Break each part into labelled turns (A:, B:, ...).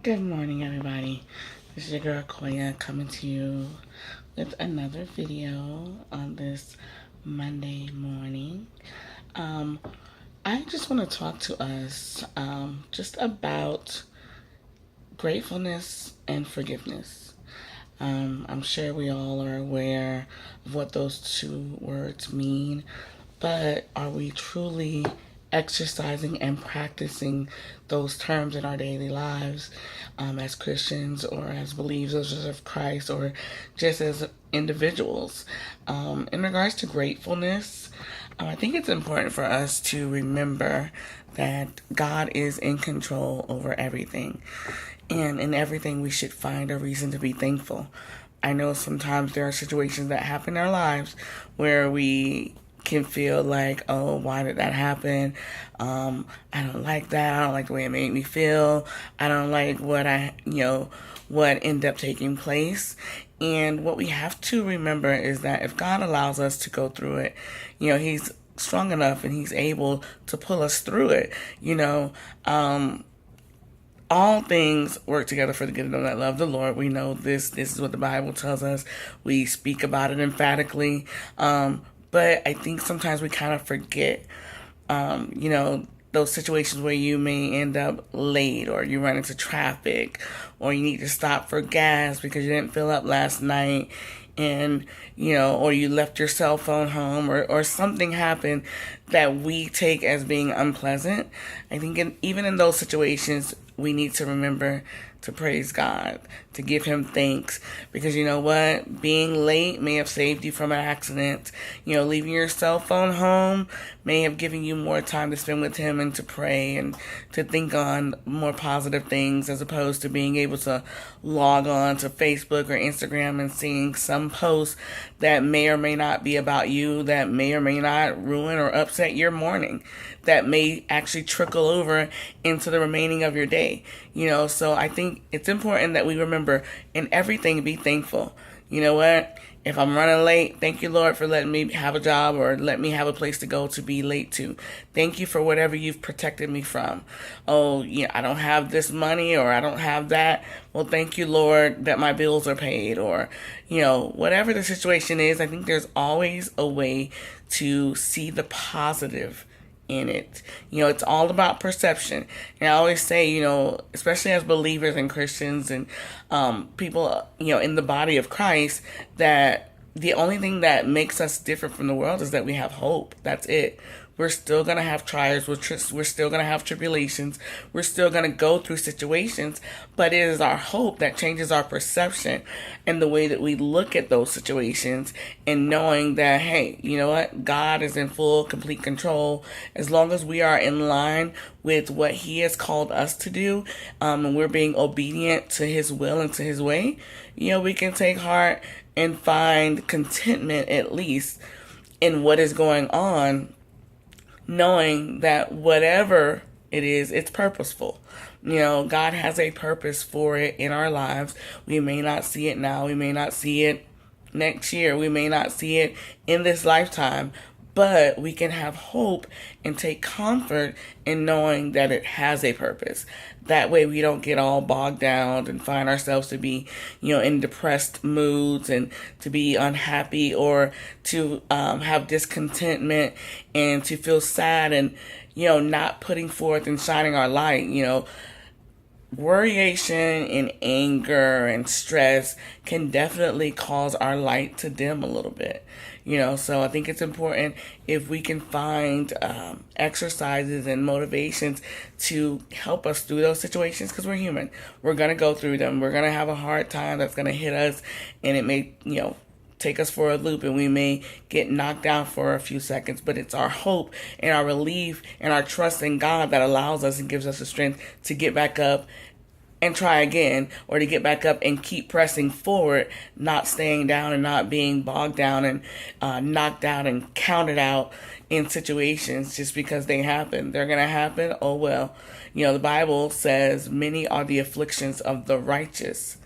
A: Good morning, everybody. This is your girl Koya coming to you with another video on this Monday morning. Um, I just want to talk to us just about gratefulness and forgiveness. I'm sure we all are aware of what those two words mean, but are we truly exercising and practicing those terms in our daily lives as Christians or as believers of Christ or just as individuals? In regards to gratefulness, I think it's important for us to remember that God is in control over everything. And in everything, we should find a reason to be thankful. I know sometimes there are situations that happen in our lives where we can feel like, oh, why did that happen? I don't like that. I don't like the way it made me feel. I don't like what ended up taking place. And what we have to remember is that if God allows us to go through it, He's strong enough and He's able to pull us through it. All things work together for the good of them that love the Lord. We know this. This is what the Bible tells us. We speak about it emphatically. But I think sometimes we kind of forget, those situations where you may end up late or you run into traffic or you need to stop for gas because you didn't fill up last night and or you left your cell phone home or something happened that we take as being unpleasant. I think even in those situations we need to remember to praise God, to give Him thanks, because you know what? Being late may have saved you from an accident. Leaving your cell phone home may have given you more time to spend with Him and to pray and to think on more positive things, as opposed to being able to log on to Facebook or Instagram and seeing some post that may or may not be about you, that may or may not ruin or upset your morning, that may actually trickle over into the remaining of your day. So I think it's important that we remember in everything, be thankful. You know what? If I'm running late, thank you, Lord, for letting me have a job or let me have a place to go to be late to. Thank you for whatever you've protected me from. Oh, yeah, I don't have this money or I don't have that. Well, thank you, Lord, that my bills are paid, or, whatever the situation is. I think there's always a way to see the positive in it. It's all about perception. And I always say, especially as believers and Christians and people, in the body of Christ, that the only thing that makes us different from the world is that we have hope. That's it. We're still going to have trials. We're still going to have tribulations. We're still going to go through situations. But it is our hope that changes our perception and the way that we look at those situations, and knowing that, hey, you know what? God is in full, complete control. As long as we are in line with what He has called us to do, and we're being obedient to His will and to His way, we can take heart and find contentment, at least, in what is going on, knowing that whatever it is, it's purposeful. God has a purpose for it in our lives. We may not see it now. We may not see it next year. We may not see it in this lifetime. But we can have hope and take comfort in knowing that it has a purpose. That way we don't get all bogged down and find ourselves to be, in depressed moods and to be unhappy, or to have discontentment and to feel sad and, not putting forth and shining our light. Worryation and anger and stress can definitely cause our light to dim a little bit. So I think it's important if we can find exercises and motivations to help us through those situations, because we're human. We're going to go through them. We're going to have a hard time that's going to hit us, and it may, take us for a loop, and we may get knocked down for a few seconds. But it's our hope and our relief and our trust in God that allows us and gives us the strength to get back up and try again, or to get back up and keep pressing forward, not staying down and not being bogged down and knocked out and counted out in situations just because they happen. They're going to happen. Oh, well. The Bible says many are the afflictions of the righteous,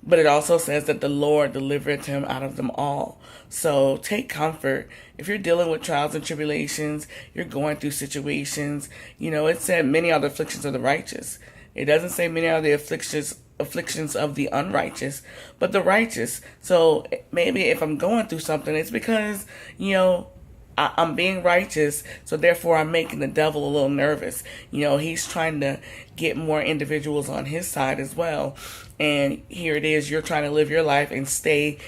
A: but it also says that the Lord delivered him out of them all. So take comfort. If you're dealing with trials and tribulations, you're going through situations, it said many are the afflictions of the righteous. It doesn't say many are the afflictions of the unrighteous, but the righteous. So maybe if I'm going through something, it's because, I'm being righteous, so therefore I'm making the devil a little nervous. He's trying to get more individuals on his side as well. And here it is, you're trying to live your life and stay,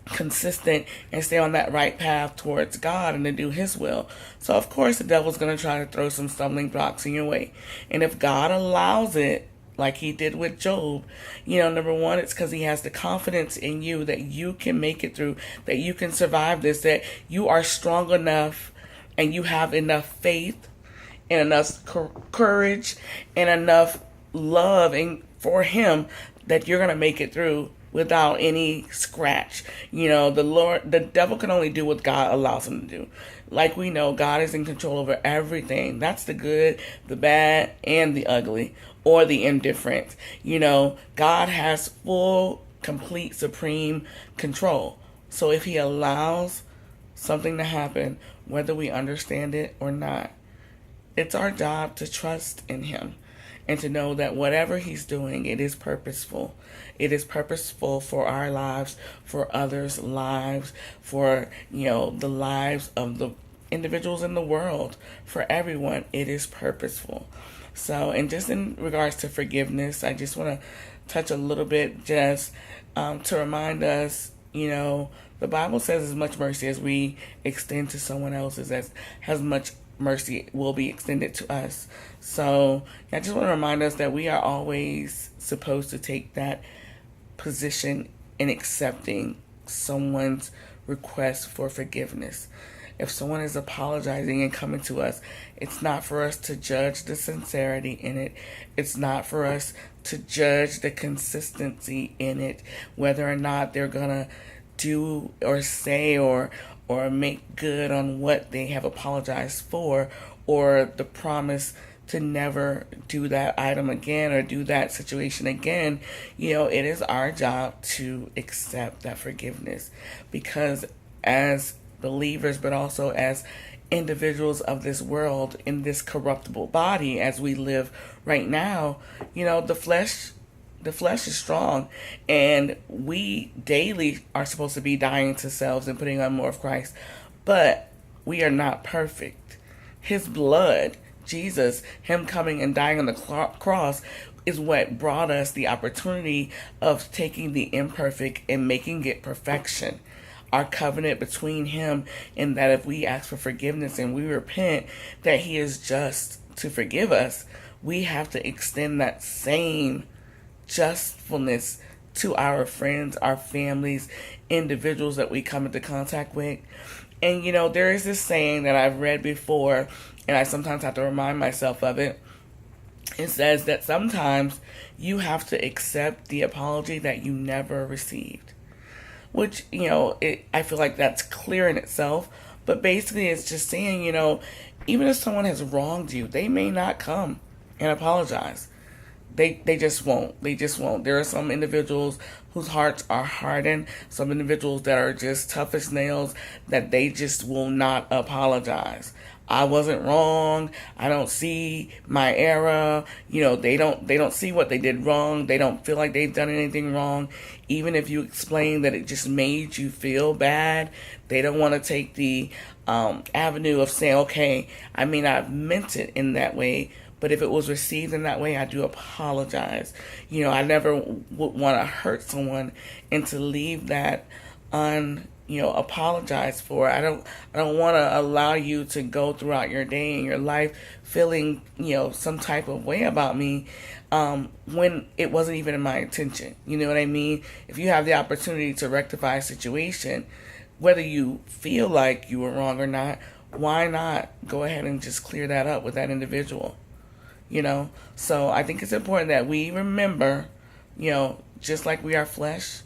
A: consistent and stay on that right path towards God and to do his will. So of course the devil's going to try to throw some stumbling blocks in your way. And if God allows it, like he did with Job, number one, it's because he has the confidence in you that you can make it through, that you can survive this, that you are strong enough and you have enough faith and enough courage and enough love for him that you're going to make it through without any scratch. The devil can only do what God allows him to do. Like we know, God is in control over everything. That's the good, the bad, and the ugly, or the indifferent. God has full, complete, supreme control. So if he allows something to happen, whether we understand it or not, it's our job to trust in him and to know that whatever he's doing, it is purposeful. It is purposeful for our lives, for others' lives, for, the lives of the individuals in the world. For everyone, it is purposeful. So, and just in regards to forgiveness, I just want to touch a little bit just to remind us, the Bible says as much mercy as we extend to someone else, as much mercy will be extended to us. So I just want to remind us that we are always supposed to take that position in accepting someone's request for forgiveness. If someone is apologizing and coming to us, it's not for us to judge the sincerity in it. It's not for us to judge the consistency in it, whether or not they're going to do or say or make good on what they have apologized for, or the promise to never do that item again or do that situation again. It is our job to accept that forgiveness, because as believers, but also as individuals of this world in this corruptible body as we live right now, the flesh is strong, and we daily are supposed to be dying to selves and putting on more of Christ. But we are not perfect. His blood, Jesus, him coming and dying on the cross, is what brought us the opportunity of taking the imperfect and making it perfection. Our covenant between him, and that if we ask for forgiveness and we repent, that he is just to forgive us. We have to extend that same justfulness to our friends, our families, individuals that we come into contact with. And there is this saying that I've read before, and I sometimes have to remind myself of it. It says that sometimes you have to accept the apology that you never received. Which, I feel like that's clear in itself. But basically it's just saying, even if someone has wronged you, they may not come and apologize. They just won't. They just won't. There are some individuals whose hearts are hardened, some individuals that are just tough as nails, that they just will not apologize. I wasn't wrong. I don't see my error. They don't see what they did wrong. They don't feel like they've done anything wrong. Even if you explain that it just made you feel bad, they don't want to take the avenue of saying, okay, I mean, I've meant it in that way, but if it was received in that way, I do apologize. I never would want to hurt someone, and to leave that apologize for. I don't want to allow you to go throughout your day and your life feeling, some type of way about me, when it wasn't even in my intention. You know what I mean? If you have the opportunity to rectify a situation, whether you feel like you were wrong or not, why not go ahead and just clear that up with that individual? So I think it's important that we remember, just like we are flesh,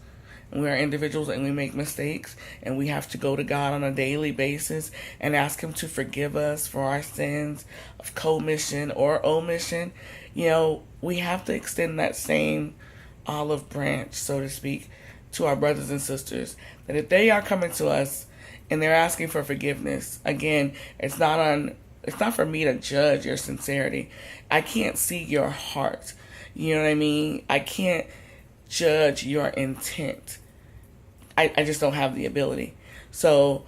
A: and we are individuals and we make mistakes, and we have to go to God on a daily basis and ask him to forgive us for our sins of commission or omission. We have to extend that same olive branch, so to speak, to our brothers and sisters, that if they are coming to us and they're asking for forgiveness, again, it's not on it's not for me to judge your sincerity. I can't see your heart. You know what I mean? I can't judge your intent. I just don't have the ability. So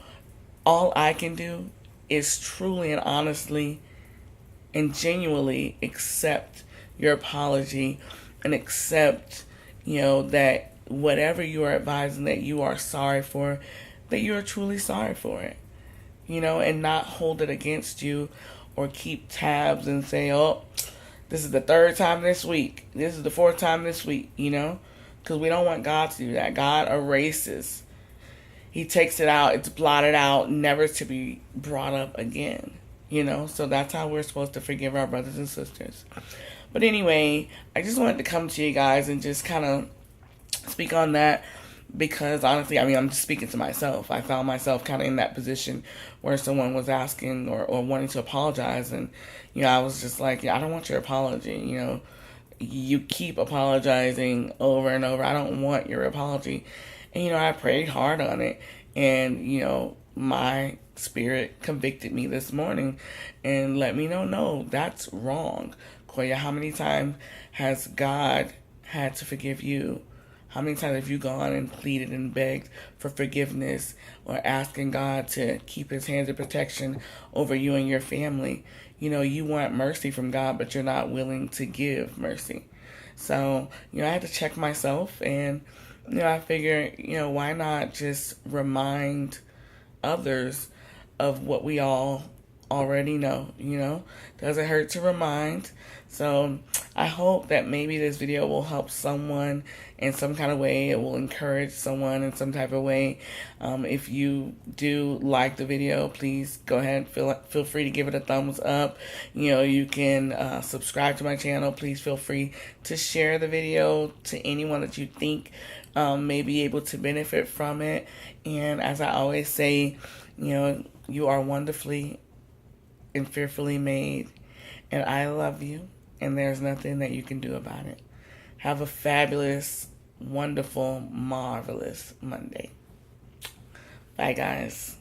A: all I can do is truly and honestly and genuinely accept your apology and accept, that whatever you are advising that you are sorry for, that you are truly sorry for it, and not hold it against you or keep tabs and say, oh, this is the third time this week. This is the fourth time this week, because we don't want God to do that. God erases. He takes it out. It's blotted out, never to be brought up again. So that's how we're supposed to forgive our brothers and sisters. But anyway, I just wanted to come to you guys and just kind of speak on that, because honestly, I'm just speaking to myself. I found myself kind of in that position where someone was asking or wanting to apologize, and I was just like, I don't want your apology. You keep apologizing over and over. I don't want your apology. And I prayed hard on it, and my spirit convicted me this morning and let me know, no, that's wrong. Koya, how many times has God had to forgive you? How many times have you gone and pleaded and begged for forgiveness or asking God to keep his hands of protection over you and your family? You want mercy from God, but you're not willing to give mercy. So, I had to check myself, and, I figure, why not just remind others of what we all already know, doesn't hurt to remind. So I hope that maybe this video will help someone in some kind of way. It will encourage someone in some type of way. If you do like the video, please go ahead, feel free to give it a thumbs up. You can subscribe to my channel. Please feel free to share the video to anyone that you think may be able to benefit from it. And as I always say, you are wonderfully and fearfully made, and I love you, and there's nothing that you can do about it. Have a fabulous, wonderful, marvelous Monday. Bye, guys.